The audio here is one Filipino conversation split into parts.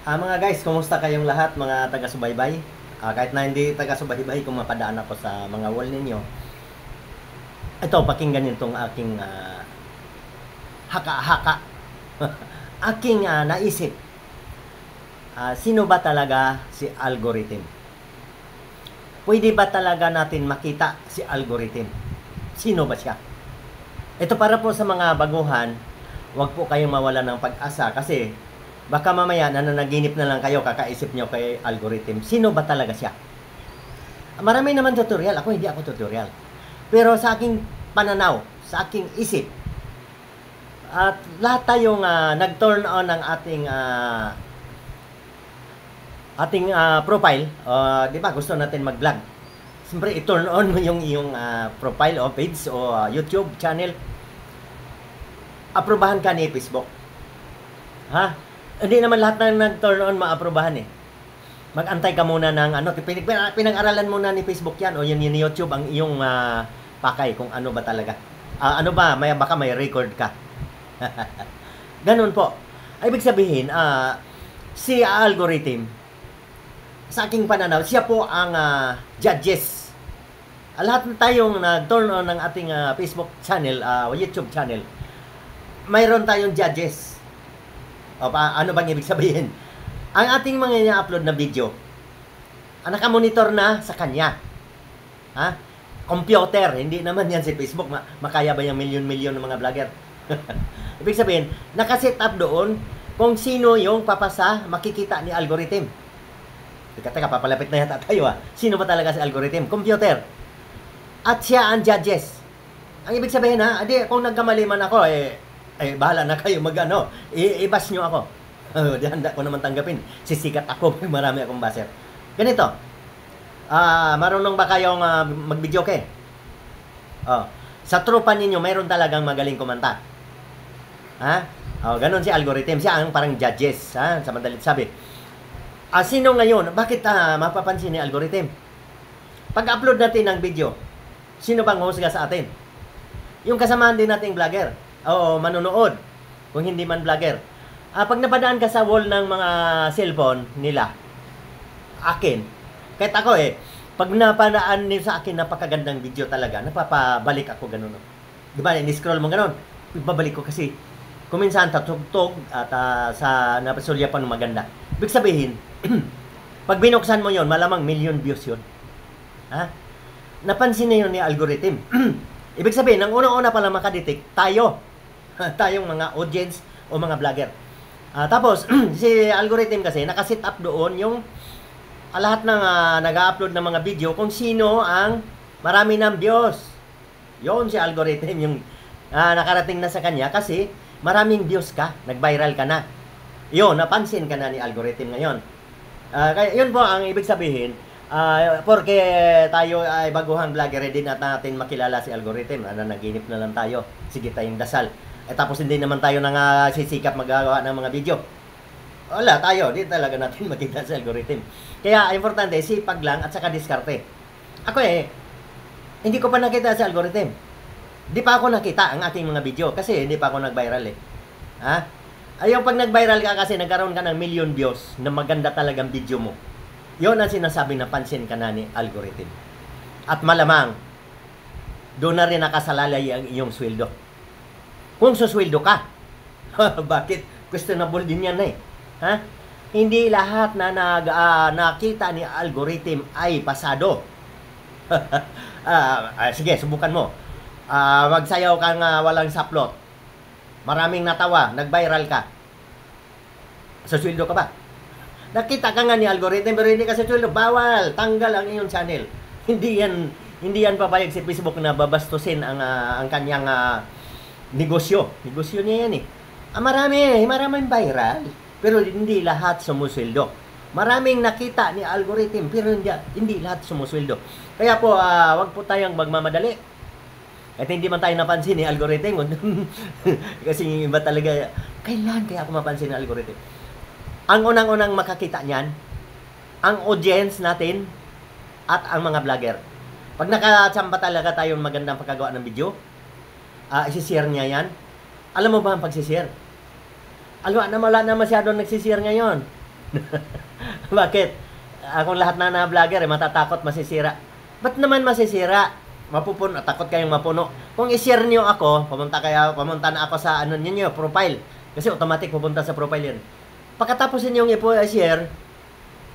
Mga guys, kumusta kayong lahat mga taga-subaybay? Kahit na hindi taga-subaybay, kung mapadaan ako sa mga wall ninyo, ito, pakinggan nyo itong aking haka-haka. Aking naisip, sino ba talaga si algorithm? Pwede ba talaga natin makita si algorithm? Sino ba siya? Ito para po sa mga baguhan, wag po kayong mawala ng pag-asa kasi baka mamaya nananaginip na lang kayo kakaisip nyo kay algorithm. Sino ba talaga siya? Marami naman tutorial. Hindi ako tutorial. Pero sa aking pananaw, sa aking isip, at lahat tayong nag-turn on ng ating profile, di ba gusto natin mag-vlog. Siyempre, i-turn on mo yung iyong profile o page o YouTube channel. Aprobahan ka ni Facebook. Ha? Hindi naman lahat na nag-turn on maaprobahan eh. Mag-antay ka muna ng pinag-aralan muna ni Facebook yan o yun ni YouTube ang iyong pakay kung ano ba talaga. Baka may record ka. Ganun po. Ibig sabihin, si algorithm, sa aking pananaw, siya po ang judges. Lahat na tayong nag-turn on ng ating Facebook channel, YouTube channel, mayroon tayong judges. Ano bang ibig sabihin? Ang ating mga ina-upload na video, nakamonitor na sa kanya. Computer, hindi naman yan si Facebook. Makaya ba yung milyon-milyon ng mga vlogger? Ibig sabihin, nakaset up doon kung sino yung papasa, makikita ni algorithm. Teka, papalapit na yata tayo Sino ba talaga si algorithm? Computer. At siya ang judges. Ang ibig sabihin kung nagkamali man ako, bahala na kayo ibas nyo ako. Handa ko naman tanggapin. Sisikat ako, marami akong baser. Ganito. Marunong ba kayong mag-video ke? Sa tropa ninyo, mayroon talagang magaling kumanta. Ganon si algorithm. Siya ang parang judges. Sa madalit sabi. Sino ngayon? Bakit mapapansin ni algorithm? Pag-upload natin ng video, sino bang husga sa atin? Yung kasamahan din nating vlogger. Manonood. Kung hindi man vlogger. Pag napadaan ka sa wall ng mga cellphone nila, akin, kahit ako pag napadaan nila sa akin, napakagandang video talaga, napapabalik ako ganun. Diba, ni-scroll mo ganun, babalik ko kasi, kuminsan tatugtog at napasulya pa ng maganda. Ibig sabihin, pag binuksan mo yon, malamang million views yun. Napansin na yun ni algorithm. Ibig sabihin, ang unang-una pala makadetect, tayong mga audience o mga vlogger. Tapos, si algorithm kasi, nakasit up doon yung lahat ng nag-upload ng mga video kung sino ang marami ng views. Yun si algorithm yung nakarating na sa kanya kasi maraming views ka, nag-viral ka na. Yun, napansin ka na ni algorithm ngayon. Kaya yun po ang ibig sabihin, porque tayo ay baguhang vlogger, din at natin makilala si algorithm. Naginip na lang tayo. Sige tayong dasal. Tapos hindi naman tayo sisikap magawa ng mga video. Wala tayo, di talaga natin makita sa algorithm. Kaya importante, sipag lang at saka diskarte. Ako hindi ko pa nakita sa algorithm. Di pa ako nakita ang ating mga video kasi hindi pa ako nag-viral Yung pag nag-viral ka kasi nagkaroon ka ng million views na maganda talagang video mo. Yun ang sinasabing napansin ka na ni algorithm. At malamang, doon na rin nakasalalay ang iyong sweldo. Kung susweldo ka, bakit? Questionable din yan Hindi lahat na nakita ni algorithm ay pasado. Sige, subukan mo. Magsayaw kang walang saplot. Maraming natawa, nag-viral ka. Susweldo ka ba? Nakita ka nga ni algorithm pero hindi ka susweldo. Bawal, tanggal ang iyong channel. Hindi yan papayag si Facebook na babastusin ang kanyang negosyo. Negosyo niya yan maraming viral. Pero hindi lahat sumusweldo. Maraming nakita ni algorithm pero hindi lahat sumusweldo. Kaya po, wag po tayong magmamadali. At hindi man tayo napansin ni algorithm. Kasi iba talaga, kailan kaya ako mapansin ni algorithm? Ang unang-unang makakita niyan, ang audience natin at ang mga vlogger. Pag nakachamba talaga tayong magandang pagkagawa ng video, isi-share niya yan. Alam mo ba ang pag-share? Wala na masyadong nagsishare ngayon. Bakit? Akong lahat na vlogger, matatakot, masisira. Ba't naman masisira? Mapupuno, takot kayong mapuno. Kung i-share niyo ako, pumunta na ako sa ano niyo, profile. Kasi automatic pupunta sa profile yun. Pagkatapos ninyong i-share,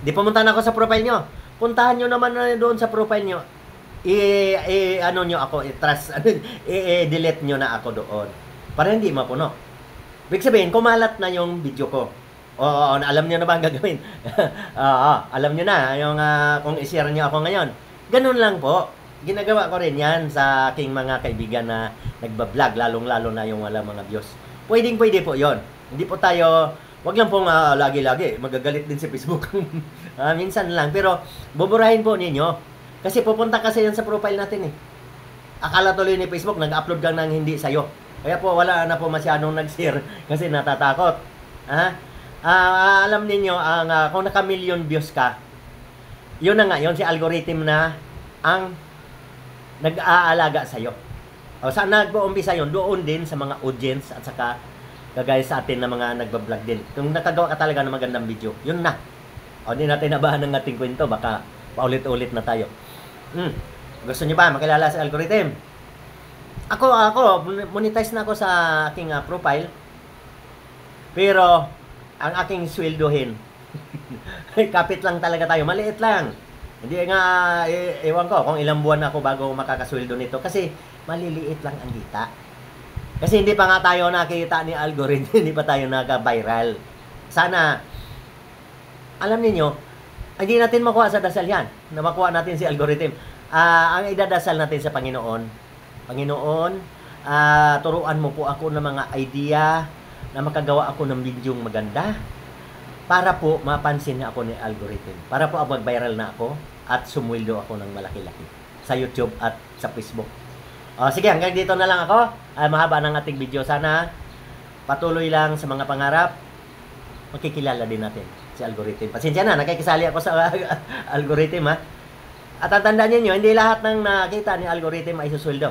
di pumunta na ako sa profile nyo. Puntahan nyo naman na doon sa profile nyo. Ano nyo ako, i-delete nyo na ako doon. Para hindi mapuno. Ibig sabihin, kumalat na yung video ko. Oo, alam nyo na ba ang gagawin? Alam nyo na yung, kung i-share nyo ako ngayon. Ganun lang po. Ginagawa ko rin yan sa aking mga kaibigan na nagbablog, lalong-lalo na yung wala mga views. Pwede po yon. Hindi po tayo, wag lang pong lagi-lagi, magagalit din si Facebook. Minsan lang, pero buburahin po ninyo. Kasi pupunta kasi yan sa profile natin eh. Akala tuloy ni Facebook, nag-upload ka ng hindi sa'yo. Kaya po wala na po masyadong nag-share kasi natatakot. Alam ninyo, kung naka-million views ka, yun na nga, yun si algorithm na ang nag-aalaga sa'yo. O saan nag-uumpisa yun? Doon din sa mga audience at saka kagaya sa atin na mga nagbablog din. Kung nakagawa ka talaga ng magandang video, yun na. O hindi natin nabahan ng ating kwento, baka paulit-ulit na tayo. Gusto niyo ba makilala sa algorithm? Ako, monetize na ako sa aking profile. Pero, ang aking sweldohin, kapit lang talaga tayo, maliit lang. Hindi nga, ewan ko kung ilang buwan ako bago makakasweldo nito. Kasi, maliliit lang ang kita. Kasi hindi pa nga tayo nakita ni algorithm, hindi pa tayo naka-viral. Sana, alam niyo, hindi natin makuha sa dasal yan, na makuha natin si algorithm. Ang idadasal natin sa Panginoon, turuan mo po ako ng mga idea na makagawa ako ng bidyong maganda para po mapansin na ako ni algorithm. Para po mag-viral na ako at sumweldo ako ng malaki-laki sa YouTube at sa Facebook. Sige, hanggang dito na lang ako. Mahaba ng ating video. Sana patuloy lang sa mga pangarap. Makikilala din natin si algorithm. Pasensya na, nakikisali ako sa algorithm ha. At ang tandaan niyo, hindi lahat ng nakita ni algorithm ay susweldo.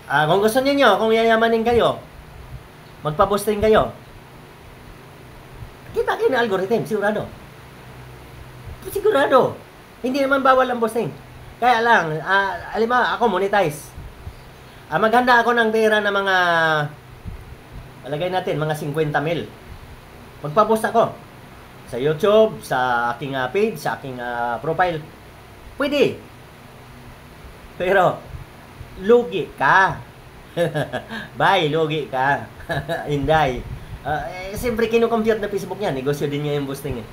Kung gusto niyo, kung yayamanin kayo, magpa-boosting kayo, kita kayo ni algorithm, sigurado. Sigurado. Hindi naman bawal ang boosting. Kaya lang, alimba, ako monetize. Maghanda ako ng pera na mga, malagay natin, mga 50 mil. Magpa-boost ako. Sa YouTube, sa aking page, sa aking profile. Pwede. Pero, lugi ka. Bye, lugi ka. Hinday. Siyempre, kinukompute na Facebook niya. Negosyo din niya yung boosting eh.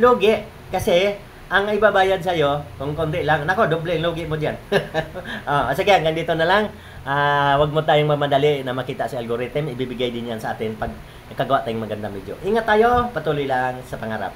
Lugi. Kasi, ang ibabayad sa'yo, kung konti lang, nako, doble lugi mo dyan. Sige, hanggang dito na lang. Wag mo tayong mamadali na makita si algorithm. Ibibigay din yan sa atin pag nakagawa tayong magandang video. Ingat tayo, patuloy lang sa pangarap.